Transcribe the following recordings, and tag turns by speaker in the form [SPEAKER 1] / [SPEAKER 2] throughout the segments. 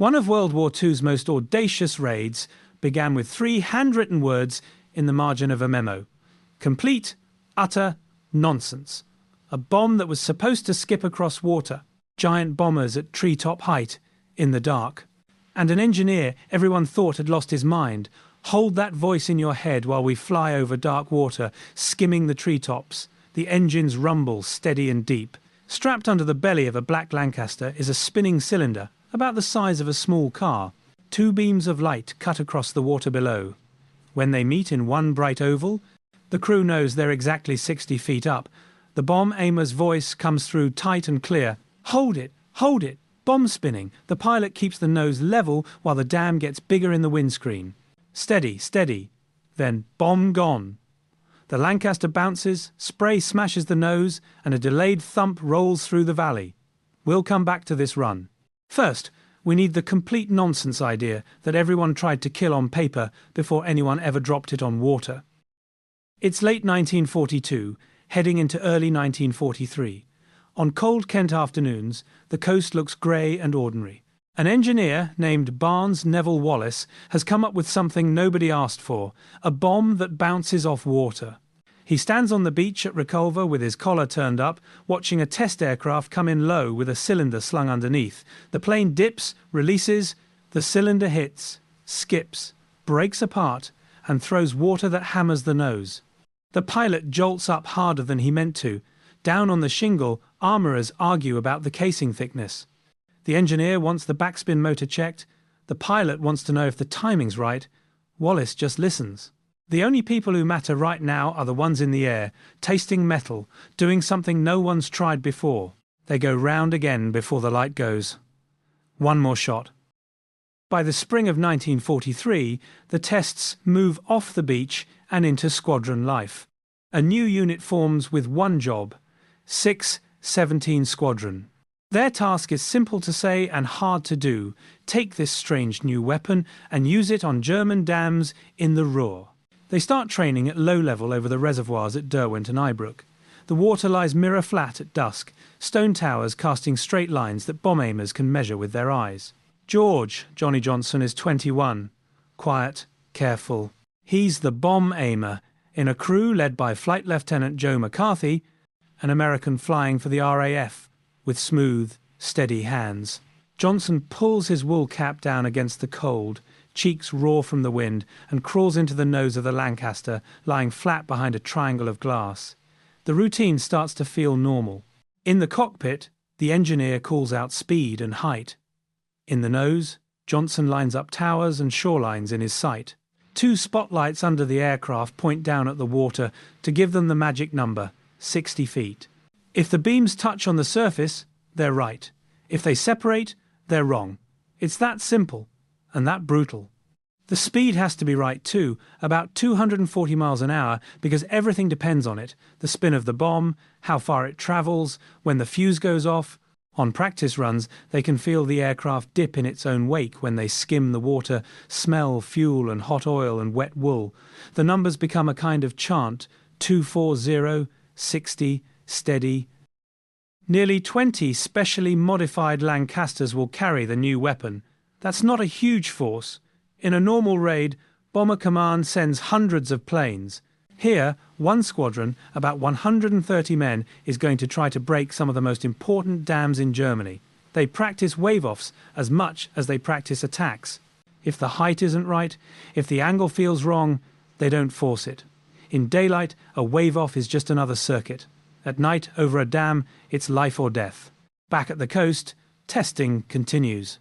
[SPEAKER 1] One of World War II's most audacious raids began with 3 handwritten words in the margin of a memo. Complete, utter nonsense. A bomb that was supposed to skip across water. Giant bombers at treetop height, in the dark. And an engineer everyone thought had lost his mind. Hold that voice in your head while we fly over dark water, skimming the treetops. The engines rumble steady and deep. Strapped under the belly of a black Lancaster is a spinning cylinder, about the size of a small car. 2 beams of light cut across the water below. When they meet in one bright oval, the crew knows they're exactly 60 feet up. The bomb aimer's voice comes through tight and clear. Hold it! Hold it! Bomb spinning. The pilot keeps the nose level while the dam gets bigger in the windscreen. Steady, steady. Then bomb gone. The Lancaster bounces, spray smashes the nose, and a delayed thump rolls through the valley. We'll come back to this run. First, we need the complete nonsense idea that everyone tried to kill on paper before anyone ever dropped it on water. It's late 1942, heading into early 1943. On cold Kent afternoons, the coast looks grey and ordinary. An engineer named Barnes Wallis has come up with something nobody asked for, a bomb that bounces off water. He stands on the beach at Reculver with his collar turned up, watching a test aircraft come in low with a cylinder slung underneath. The plane dips, releases, the cylinder hits, skips, breaks apart, and throws water that hammers the nose. The pilot jolts up harder than he meant to. Down on the shingle, armourers argue about the casing thickness. The engineer wants the backspin motor checked. The pilot wants to know if the timing's right. Wallis just listens. The only people who matter right now are the ones in the air, tasting metal, doing something no one's tried before. They go round again before the light goes. One more shot. By the spring of 1943, the tests move off the beach and into squadron life. A new unit forms with one job: 617 Squadron. Their task is simple to say and hard to do. Take this strange new weapon and use it on German dams in the Ruhr. They start training at low level over the reservoirs at Derwent and Ibrook. The water lies mirror flat at dusk, stone towers casting straight lines that bomb aimers can measure with their eyes. George, Johnny Johnson, is 21. Quiet, careful. He's the bomb aimer, in a crew led by Flight Lieutenant Joe McCarthy, an American flying for the RAF, with smooth, steady hands. Johnson pulls his wool cap down against the cold, cheeks raw from the wind, and crawls into the nose of the Lancaster, lying flat behind a triangle of glass. The routine starts to feel normal. In the cockpit, the engineer calls out speed and height. In the nose, Johnson lines up towers and shorelines in his sight. 2 spotlights under the aircraft point down at the water to give them the magic number, 60 feet. If the beams touch on the surface, they're right. If they separate, they're wrong. It's that simple, and that brutal. The speed has to be right too, about 240 miles an hour, because everything depends on it. The spin of the bomb, how far it travels, when the fuse goes off. On practice runs, they can feel the aircraft dip in its own wake when they skim the water, smell fuel and hot oil and wet wool. The numbers become a kind of chant: 240, 60, steady. Nearly 20 specially modified Lancasters will carry the new weapon. That's not a huge force. In a normal raid, Bomber Command sends hundreds of planes. Here, one squadron, about 130 men, is going to try to break some of the most important dams in Germany. They practice wave-offs as much as they practice attacks. If the height isn't right, if the angle feels wrong, they don't force it. In daylight, a wave-off is just another circuit. At night, over a dam, it's life or death. Back at the coast, testing continues.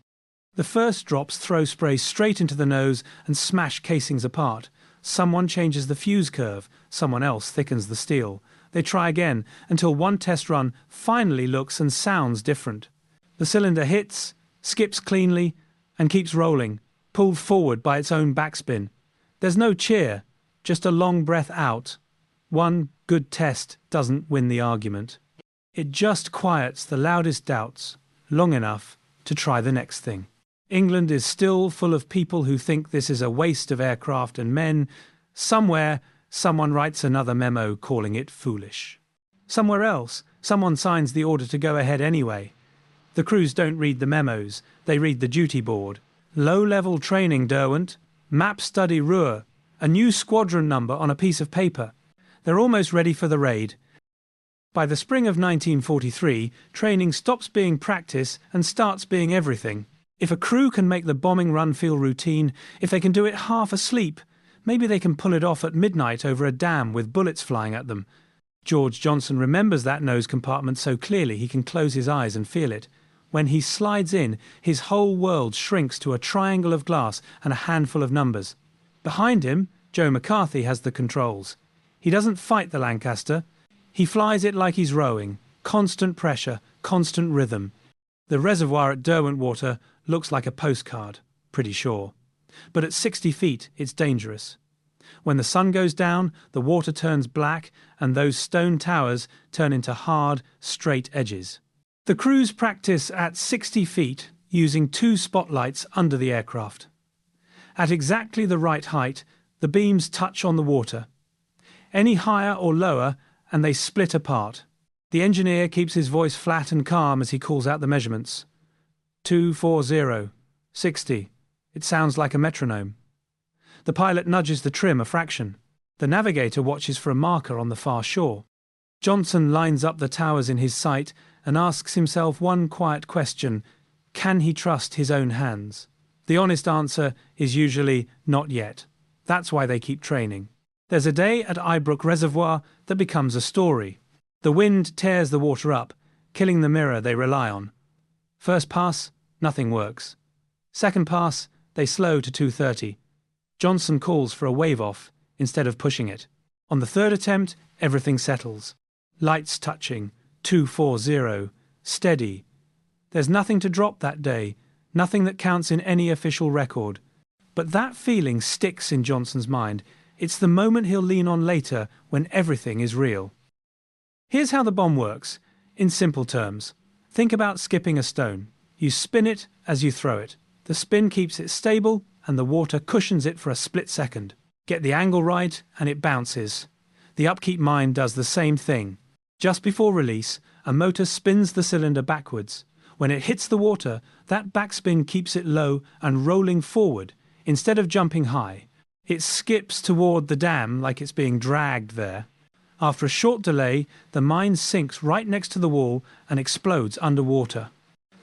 [SPEAKER 1] The first drops throw spray straight into the nose and smash casings apart. Someone changes the fuse curve, someone else thickens the steel. They try again until one test run finally looks and sounds different. The cylinder hits, skips cleanly, and keeps rolling, pulled forward by its own backspin. There's no cheer, just a long breath out. One good test doesn't win the argument. It just quiets the loudest doubts, long enough to try the next thing. England is still full of people who think this is a waste of aircraft and men. Somewhere, someone writes another memo calling it foolish. Somewhere else, someone signs the order to go ahead anyway. The crews don't read the memos, they read the duty board. Low-level training, Derwent. Map study Ruhr. A new squadron number on a piece of paper. They're almost ready for the raid. By the spring of 1943, training stops being practice and starts being everything. If a crew can make the bombing run feel routine, if they can do it half asleep, maybe they can pull it off at midnight over a dam with bullets flying at them. George Johnson remembers that nose compartment so clearly he can close his eyes and feel it. When he slides in, his whole world shrinks to a triangle of glass and a handful of numbers. Behind him, Joe McCarthy has the controls. He doesn't fight the Lancaster. He flies it like he's rowing. Constant pressure, constant rhythm. The reservoir at Derwentwater looks like a postcard, pretty sure. But at 60 feet, it's dangerous. When the sun goes down, the water turns black and those stone towers turn into hard, straight edges. The crews practice at 60 feet using 2 spotlights under the aircraft. At exactly the right height, the beams touch on the water. Any higher or lower and they split apart. The engineer keeps his voice flat and calm as he calls out the measurements. 240, 60. It sounds like a metronome. The pilot nudges the trim a fraction. The navigator watches for a marker on the far shore. Johnson lines up the towers in his sight and asks himself one quiet question: can he trust his own hands? The honest answer is usually not yet. That's why they keep training. There's a day at Ibrook Reservoir that becomes a story. The wind tears the water up, killing the mirror they rely on. First pass, nothing works. Second pass, they slow to 230. Johnson calls for a wave-off instead of pushing it. On the third attempt, everything settles. Lights touching, 240, steady. There's nothing to drop that day, nothing that counts in any official record. But that feeling sticks in Johnson's mind. It's the moment he'll lean on later when everything is real. Here's how the bomb works, in simple terms. Think about skipping a stone. You spin it as you throw it. The spin keeps it stable and the water cushions it for a split second. Get the angle right and it bounces. The upkeep mine does the same thing. Just before release, a motor spins the cylinder backwards. When it hits the water, that backspin keeps it low and rolling forward instead of jumping high. It skips toward the dam like it's being dragged there. After a short delay, the mine sinks right next to the wall and explodes underwater.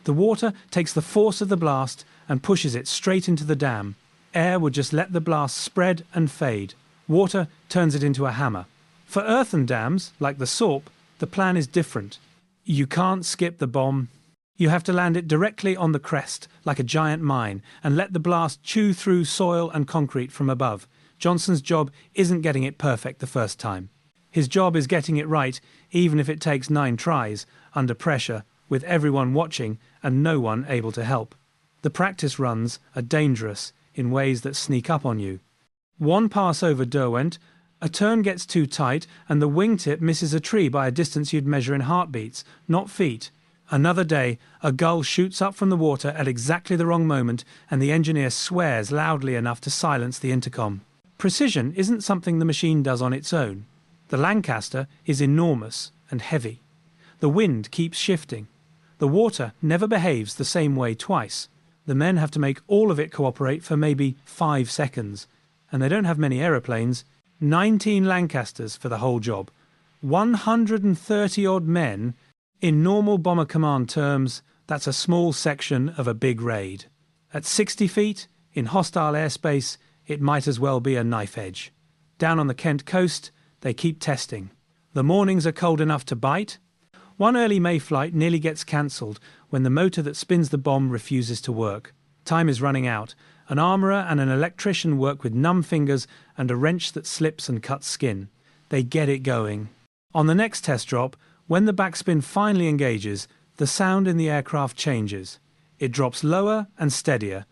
[SPEAKER 1] The water takes the force of the blast and pushes it straight into the dam. Air would just let the blast spread and fade. Water turns it into a hammer. For earthen dams, like the Sorpe, the plan is different. You can't skip the bomb. You have to land it directly on the crest, like a giant mine, and let the blast chew through soil and concrete from above. Johnson's job isn't getting it perfect the first time. His job is getting it right, even if it takes 9 tries, under pressure, with everyone watching and no one able to help. The practice runs are dangerous in ways that sneak up on you. One pass over Derwent, a turn gets too tight and the wingtip misses a tree by a distance you'd measure in heartbeats, not feet. Another day, a gull shoots up from the water at exactly the wrong moment and the engineer swears loudly enough to silence the intercom. Precision isn't something the machine does on its own. The Lancaster is enormous and heavy. The wind keeps shifting. The water never behaves the same way twice. The men have to make all of it cooperate for maybe 5 seconds. And they don't have many aeroplanes. 19 Lancasters for the whole job. 130-odd men. In normal bomber command terms, that's a small section of a big raid. At 60 feet, in hostile airspace, it might as well be a knife edge. Down on the Kent coast, they keep testing. The mornings are cold enough to bite. One early May flight nearly gets cancelled when the motor that spins the bomb refuses to work. Time is running out. An armourer and an electrician work with numb fingers and a wrench that slips and cuts skin. They get it going. On the next test drop, when the backspin finally engages, the sound in the aircraft changes. It drops lower and steadier.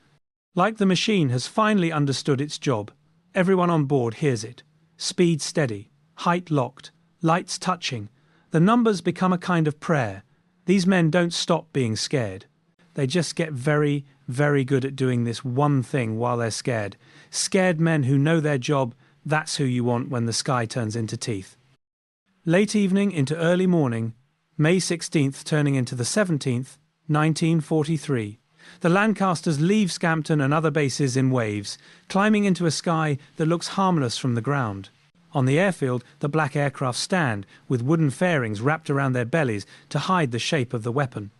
[SPEAKER 1] Like the machine has finally understood its job. Everyone on board hears it. Speed steady, height locked, lights touching. The numbers become a kind of prayer. These men don't stop being scared. They just get very, very good at doing this one thing while they're scared. Scared men who know their job, that's who you want when the sky turns into teeth. Late evening into early morning, May 16th turning into the 17th, 1943. The Lancasters leave Scampton and other bases in waves, climbing into a sky that looks harmless from the ground. On the airfield, the black aircraft stand, with wooden fairings wrapped around their bellies to hide the shape of the weapon.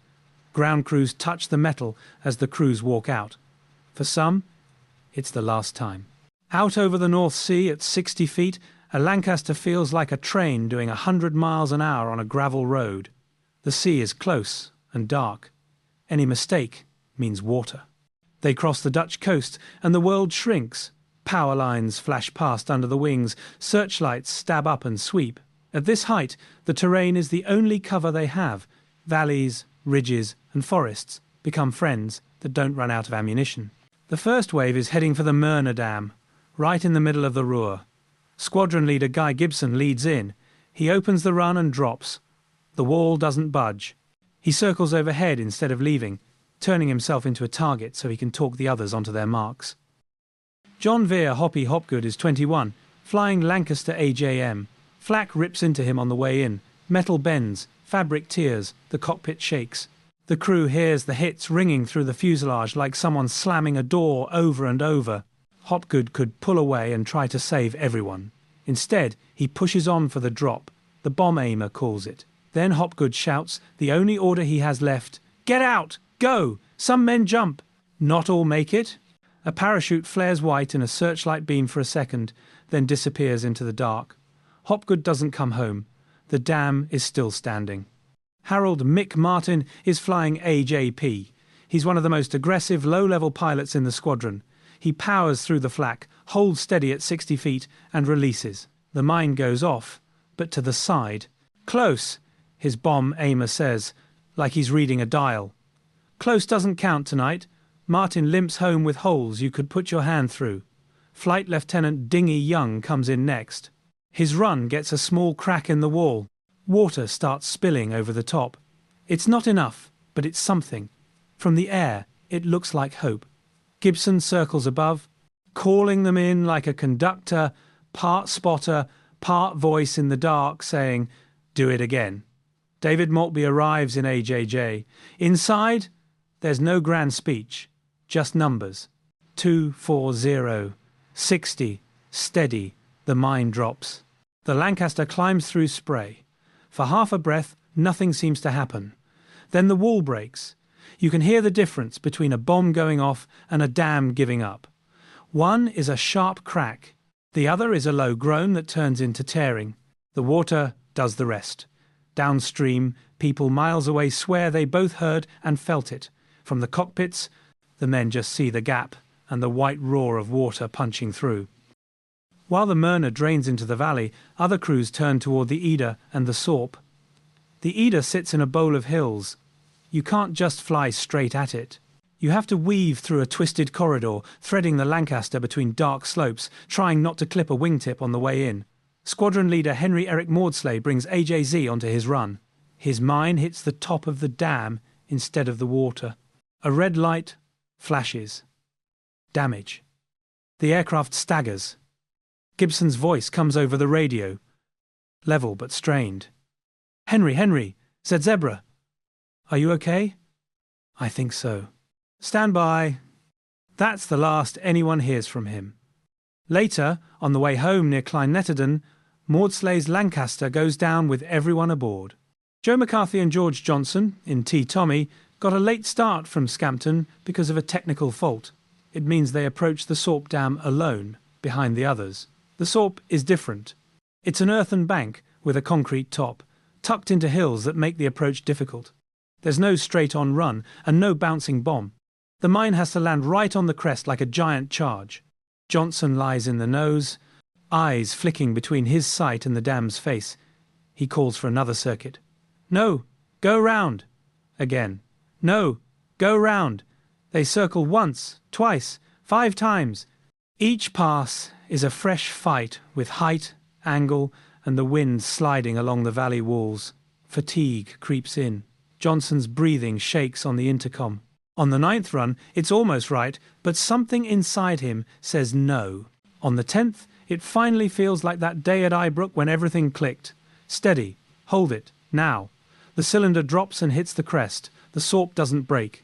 [SPEAKER 1] Ground crews touch the metal as the crews walk out. For some, it's the last time. Out over the North Sea at 60 feet, a Lancaster feels like a train doing 100 miles an hour on a gravel road. The sea is close and dark. Any mistake means water. They cross the Dutch coast and the world shrinks. Power lines flash past under the wings, searchlights stab up and sweep. At this height, the terrain is the only cover they have. Valleys, ridges and forests become friends that don't run out of ammunition. The first wave is heading for the Möhne Dam, right in the middle of the Ruhr. Squadron leader Guy Gibson leads in. He opens the run and drops. The wall doesn't budge. He circles overhead instead of leaving, turning himself into a target so he can talk the others onto their marks. John Veer Hoppy Hopgood is 21, flying Lancaster AJM. Flak rips into him on the way in. Metal bends, fabric tears, the cockpit shakes. The crew hears the hits ringing through the fuselage like someone slamming a door over and over. Hopgood could pull away and try to save everyone. Instead, he pushes on for the drop. The bomb aimer calls it. Then Hopgood shouts the only order he has left: "Get out! Go! Some men jump!" Not all make it. A parachute flares white in a searchlight beam for a second, then disappears into the dark. Hopgood doesn't come home. The dam is still standing. Harold Mick Martin is flying AJP. He's one of the most aggressive, low-level pilots in the squadron. He powers through the flak, holds steady at 60 feet, and releases. The mine goes off, but to the side. "Close," his bomb aimer says, like he's reading a dial. Close doesn't count tonight. Martin limps home with holes you could put your hand through. Flight Lieutenant Dingy Young comes in next. His run gets a small crack in the wall. Water starts spilling over the top. It's not enough, but it's something. From the air, it looks like hope. Gibson circles above, calling them in like a conductor, part spotter, part voice in the dark, saying, "Do it again." David Maltby arrives in AJJ. Inside, there's no grand speech, just numbers. 240, 60, steady, the mine drops. The Lancaster climbs through spray. For half a breath, nothing seems to happen. Then the wall breaks. You can hear the difference between a bomb going off and a dam giving up. One is a sharp crack. The other is a low groan that turns into tearing. The water does the rest. Downstream, people miles away swear they both heard and felt it. From the cockpits, the men just see the gap and the white roar of water punching through. While the Möhne drains into the valley, other crews turn toward the Eder and the Sorpe. The Eder sits in a bowl of hills. You can't just fly straight at it. You have to weave through a twisted corridor, threading the Lancaster between dark slopes, trying not to clip a wingtip on the way in. Squadron leader Henry Eric Maudslay brings AJZ onto his run. His mine hits the top of the dam instead of the water. A red light flashes. Damage. The aircraft staggers. Gibson's voice comes over the radio. Level but strained. Henry, said Zebra. Are you okay?" "I think so." "Stand by." That's the last anyone hears from him. Later, on the way home near Clynetterdon, Maudslay's Lancaster goes down with everyone aboard. Joe McCarthy and George Johnson, in T. Tommy, got a late start from Scampton because of a technical fault. It means they approach the Sorpe Dam alone, behind the others. The Sorpe is different. It's an earthen bank with a concrete top, tucked into hills that make the approach difficult. There's no straight-on run and no bouncing bomb. The mine has to land right on the crest like a giant charge. Johnson lies in the nose, eyes flicking between his sight and the dam's face. He calls for another circuit. "No, go round." Again. "No, go round." They circle once, twice, 5 times. Each pass is a fresh fight with height, angle, and the wind sliding along the valley walls. Fatigue creeps in. Johnson's breathing shakes on the intercom. On the 9th run, it's almost right, but something inside him says no. On the 10th, it finally feels like that day at Ibrook when everything clicked. Steady. Hold it. Now. The cylinder drops and hits the crest. The The Sorpe doesn't break.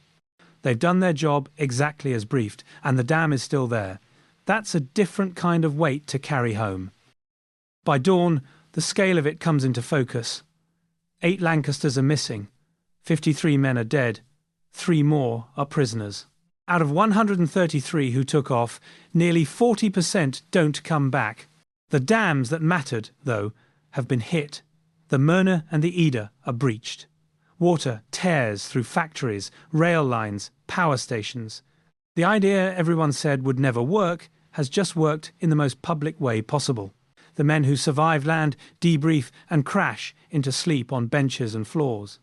[SPEAKER 1] They've done their job exactly as briefed, and the dam is still there. That's a different kind of weight to carry home. By dawn, the scale of it comes into focus. 8 Lancasters are missing. 53 men are dead. 3 more are prisoners. Out of 133 who took off, nearly 40% don't come back. The dams that mattered, though, have been hit. The Möhne and the Eder are breached. Water tears through factories, rail lines, power stations. The idea everyone said would never work has just worked in the most public way possible. The men who survived land debrief and crash into sleep on benches and floors.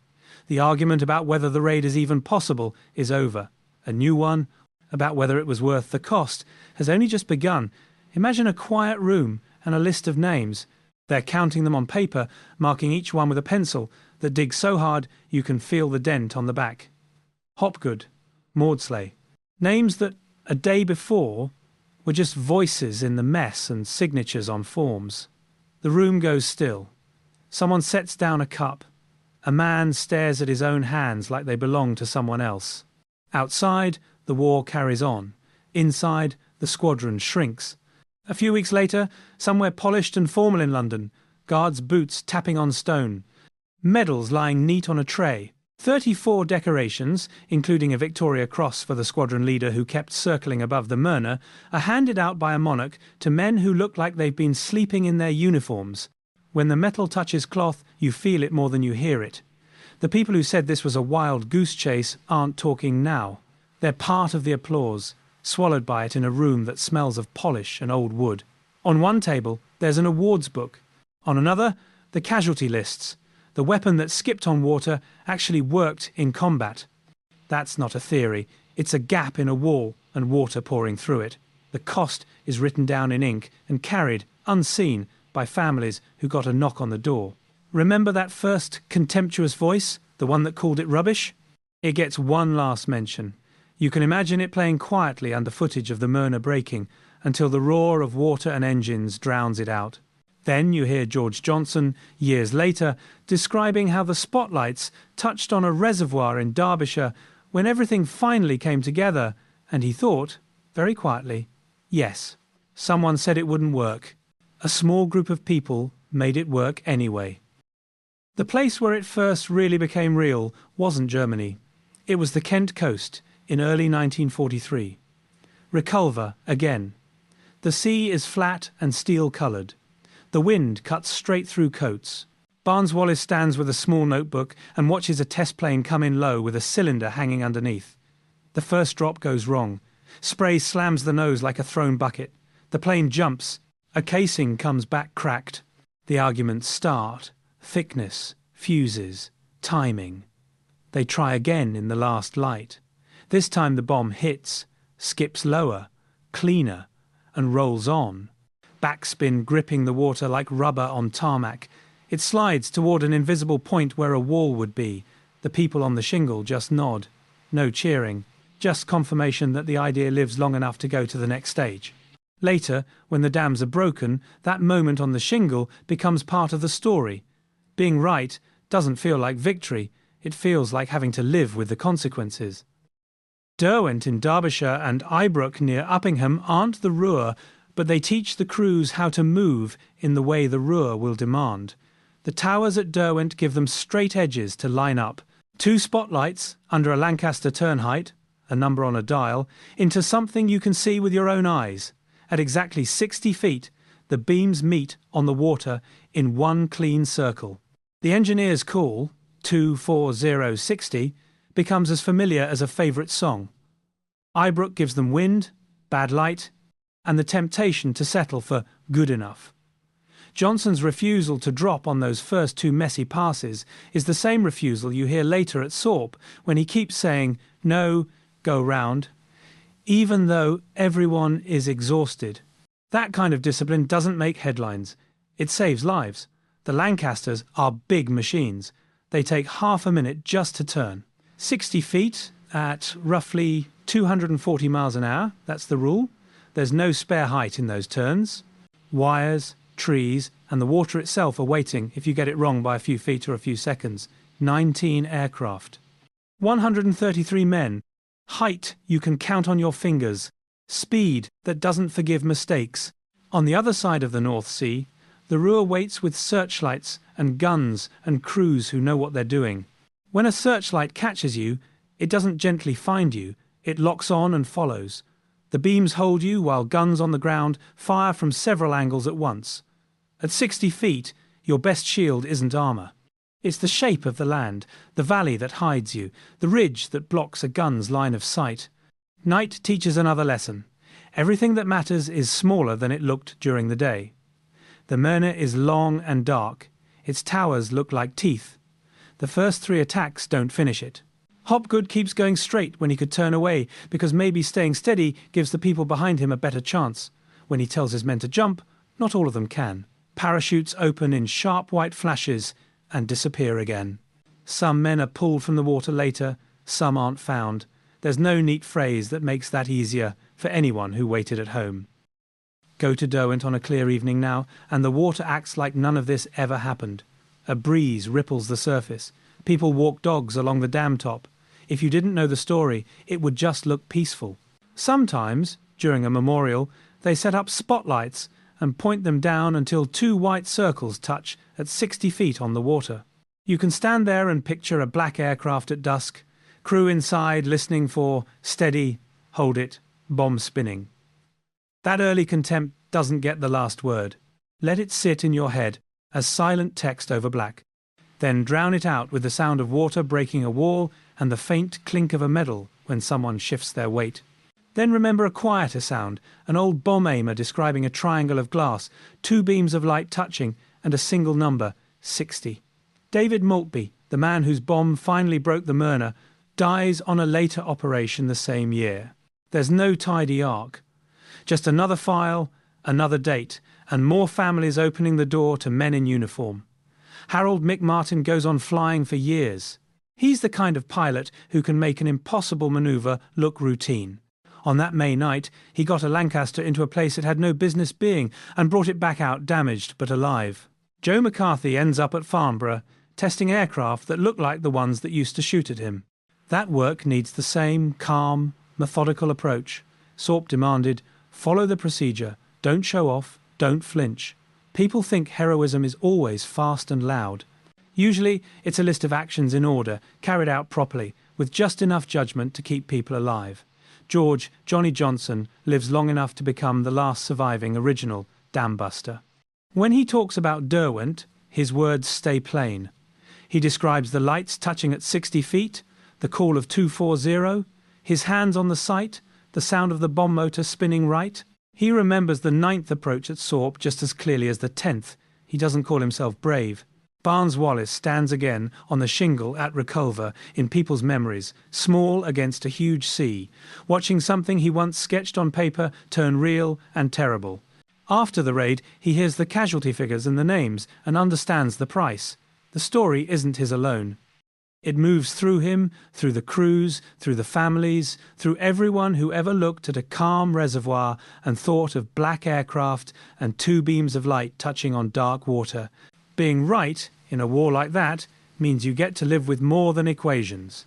[SPEAKER 1] The argument about whether the raid is even possible is over. A new one, about whether it was worth the cost, has only just begun. Imagine a quiet room and a list of names. They're counting them on paper, marking each one with a pencil that digs so hard you can feel the dent on the back. Hopgood, Maudsley. Names that, a day before, were just voices in the mess and signatures on forms. The room goes still. Someone sets down a cup. A man stares at his own hands like they belong to someone else. Outside, the war carries on. Inside, the squadron shrinks. A few weeks later, somewhere polished and formal in London, guards' boots tapping on stone, medals lying neat on a tray, 34 decorations, including a Victoria Cross for the squadron leader who kept circling above the Möhne, are handed out by a monarch to men who look like they've been sleeping in their uniforms. When the metal touches cloth, you feel it more than you hear it. The people who said this was a wild goose chase aren't talking now. They're part of the applause, swallowed by it in a room that smells of polish and old wood. On one table, there's an awards book. On another, the casualty lists. The weapon that skipped on water actually worked in combat. That's not a theory. It's a gap in a wall and water pouring through it. The cost is written down in ink and carried, unseen, by families who got a knock on the door. Remember that first contemptuous voice, the one that called it rubbish? It gets one last mention. You can imagine it playing quietly under footage of the Möhne breaking until the roar of water and engines drowns it out. Then you hear George Johnson, years later, describing how the spotlights touched on a reservoir in Derbyshire when everything finally came together, and he thought, very quietly, yes, someone said it wouldn't work. A small group of people made it work anyway. The place where it first really became real wasn't Germany. It was the Kent coast in early 1943. Reculver again. The sea is flat and steel-coloured. The wind cuts straight through coats. Barnes Wallis stands with a small notebook and watches a test plane come in low with a cylinder hanging underneath. The first drop goes wrong. Spray slams the nose like a thrown bucket. The plane jumps. A casing comes back cracked. The arguments start. Thickness, fuses, timing. They try again in the last light. This time the bomb hits, skips lower, cleaner, and rolls on. Backspin gripping the water like rubber on tarmac. It slides toward an invisible point where a wall would be. The people on the shingle just nod. No cheering. Just confirmation that the idea lives long enough to go to the next stage. Later, when the dams are broken, that moment on the shingle becomes part of the story. Being right doesn't feel like victory. It feels like having to live with the consequences. Derwent in Derbyshire and Ibrook near Uppingham aren't the Ruhr, but they teach the crews how to move in the way the Ruhr will demand. The towers at Derwent give them straight edges to line up. 2 spotlights under a Lancaster turn height, a number on a dial, into something you can see with your own eyes. At exactly 60 feet, the beams meet on the water in one clean circle. The engineer's call, 24060, becomes as familiar as a favourite song. Ibrook gives them wind, bad light, and the temptation to settle for good enough. Johnson's refusal to drop on those first 2 messy passes is the same refusal you hear later at Sorpe when he keeps saying, no, go round, even though everyone is exhausted. That kind of discipline doesn't make headlines. It saves lives. The Lancasters are big machines. They take half a minute just to turn. 60 feet at roughly 240 miles an hour, that's the rule. There's no spare height in those turns. Wires, trees, and the water itself are waiting if you get it wrong by a few feet or a few seconds. 19 aircraft. 133 men. Height you can count on your fingers. Speed that doesn't forgive mistakes. On the other side of the North Sea, the Ruhr waits with searchlights and guns and crews who know what they're doing. When a searchlight catches you, it doesn't gently find you, it locks on and follows. The beams hold you while guns on the ground fire from several angles at once. At 60 feet, your best shield isn't armour. It's the shape of the land, the valley that hides you, the ridge that blocks a gun's line of sight. Night teaches another lesson. Everything that matters is smaller than it looked during the day. The Möhne is long and dark. Its towers look like teeth. The first 3 attacks don't finish it. Hopgood keeps going straight when he could turn away, because maybe staying steady gives the people behind him a better chance. When he tells his men to jump, not all of them can. Parachutes open in sharp white flashes and disappear again. Some men are pulled from the water later, some aren't found. There's no neat phrase that makes that easier for anyone who waited at home. Go to Derwent on a clear evening now, and the water acts like none of this ever happened. A breeze ripples the surface. People walk dogs along the dam top. If you didn't know the story, it would just look peaceful. Sometimes, during a memorial, they set up spotlights and point them down until 2 white circles touch at 60 feet on the water. You can stand there and picture a black aircraft at dusk, crew inside listening for steady, hold it, bomb spinning. That early contempt doesn't get the last word. Let it sit in your head as silent text over black. Then drown it out with the sound of water breaking a wall and the faint clink of a medal when someone shifts their weight. Then remember a quieter sound, an old bomb aimer describing a triangle of glass, 2 beams of light touching, and a single number, 60. David Maltby, the man whose bomb finally broke the Möhne, dies on a later operation the same year. There's no tidy arc. Just another file, another date, and more families opening the door to men in uniform. Harold Mick Martin goes on flying for years. He's the kind of pilot who can make an impossible manoeuvre look routine. On that May night, he got a Lancaster into a place it had no business being and brought it back out damaged but alive. Joe McCarthy ends up at Farnborough, testing aircraft that look like the ones that used to shoot at him. That work needs the same calm, methodical approach. Sorpe demanded, follow the procedure, don't show off, don't flinch. People think heroism is always fast and loud. Usually, it's a list of actions in order, carried out properly, with just enough judgment to keep people alive. George Johnny Johnson lives long enough to become the last surviving original Dambuster. When he talks about Derwent, his words stay plain. He describes the lights touching at 60 feet, the call of 240, his hands on the sight, the sound of the bomb motor spinning right. He remembers the 9th approach at Sorpe just as clearly as the 10th. He doesn't call himself brave. Barnes Wallis stands again on the shingle at Reculver in people's memories, small against a huge sea, watching something he once sketched on paper turn real and terrible. After the raid, he hears the casualty figures and the names and understands the price. The story isn't his alone. It moves through him, through the crews, through the families, through everyone who ever looked at a calm reservoir and thought of black aircraft and 2 beams of light touching on dark water. Being right in a war like that means you get to live with more than equations.